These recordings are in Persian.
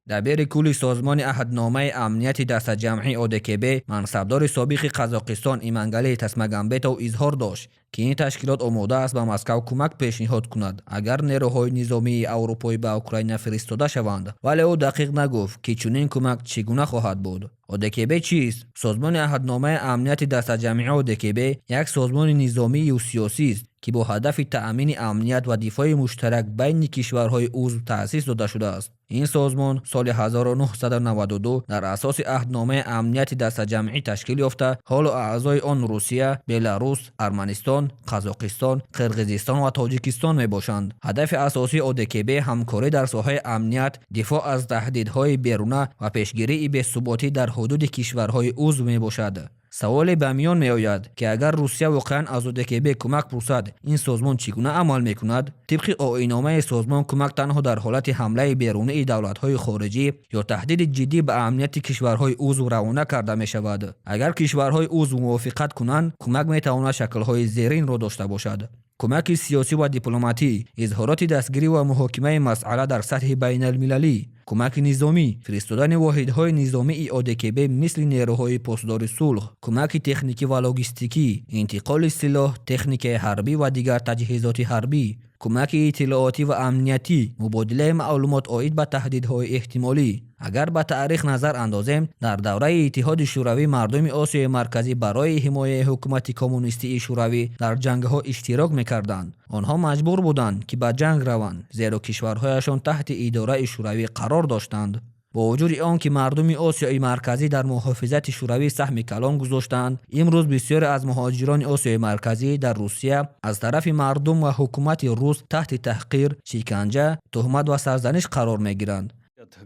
دبیر کل سازمان عهدنامه امنیت دست جمعی ODKB منصبدار سابق قزاقستان ایمانگلی تسمگامبتوف اظهار داشت که این تشکیلات آماده است به مسکو کمک پیشنهاد کند اگر نیروهای نظامی اروپایی به اوکراین فرستاده شوند، ولی او دقیق نگفت که چنین کمک چگونه خواهد بود. ODKB چیست؟ سازمان عهدنامه امنیت دست جمعی ODKB یک سازمان نظامی و سیاسی است که با هدف تأمین امنیت و دفاع مشترک بین کشورهای عضو تأسیس داده شده است. این سازمان سال 1992 در اساس عهدنامه امنیت دست جمعی تشکیل یافته، حال اعضای آن روسیه، بلاروس، ارمنستان، قزاقستان، قرقیزستان و تاجیکستان می باشند. هدف اساسی ODKB همکاری در ساحه امنیت، دفاع از تهدیدهای بیرونه و پیشگیری بی‌ثباتی در حدود کشورهای عضو می باشد. سوال به میان می آید که اگر روسیه واقعا از ODKB کمک پرسد، این سازمان چگونه عمل می کند؟ طبق آیین‌نامه سازمان کمک تنها در حالت حمله بیرونی دولت‌های خارجی یا تهدید جدی به امنیت کشورهای عضو روانه کرده می شود. اگر کشورهای عضو موافقت کنند، کمک می تواند شکل‌های زیرین را داشته باشد: کمک سیاسی و دیپلماتی، اظهارات دستگیری و محاکمه مسئله در سطح بین المللی، کمک نظامی، فرستادن واحدهای نظامی ODKB مثل نیروهای پاسدار صلح، کمک تکنیکی و لوجستیکی، انتقال سلاح، تکنیک حربی و دیگر تجهیزات حربی، کمک اطلاعاتی و امنیتی، مبادله معلومات عاید به تهدیدهای احتمالی. اگر به تاریخ نظر اندازیم، در دوره اتحاد شوروی مردم آسیای مرکزی برای حمایت حکومت کمونیستی شوروی در جنگ‌ها اشتراک می‌کردند. آنها مجبور بودند که به جنگ روند، زیرا کشورهایشان تحت اداره شوروی قرار داشتند. با وجود آنکه مردم آسیای مرکزی در محافظت شوروی سهم کلان گذاشتند، امروز بسیاری از مهاجران آسیای مرکزی در روسیه از طرف مردم و حکومت روس تحت تحقیر، شکنجه، تهمت و سرزنش قرار می‌گیرند.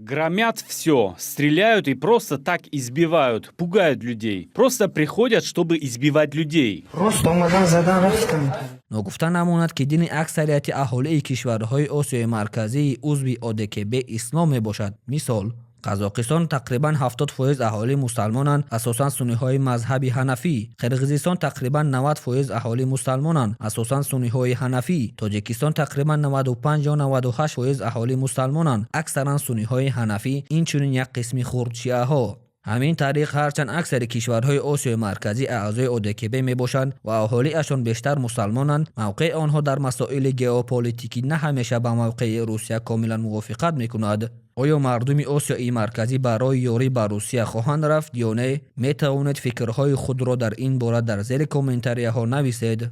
Громят все, стреляют и просто так избивают, пугают людей. Просто приходят, чтобы избивать людей. نگفته نماند که دین اکثریت اهالی کشورهای آسیای مرکزی عضو ODKB اسلام می باشد. مثال قزاقستان تقریبا 70% اهالی مسلمانند، اساساً سنی های مذهب حنفی. قرقیزستان تقریبا 90% اهالی مسلمانند، اساساً سنی های حنفی. تاجیکستان تقریبا 95 یا 98% اهالی مسلمانند، اکثرا سنی های حنفی. این چنین یک قسمی خرد شیعه ها. همین طریق هرچند اکثر کشورهای آسیای مرکزی اعضای ODKB می باشند و اهالی اشان بیشتر مسلمانند، موقع آنها در مسائل ژئوپلیتیکی نه همیشه با موقع روسیه کاملا موافقت می کند. آیا مردم آسیای مرکزی برای یاری به روسیه خواهند رفت یا نه؟ می توانید فکرهای خود را در این باره در زیر کامنتاری ها نویسید.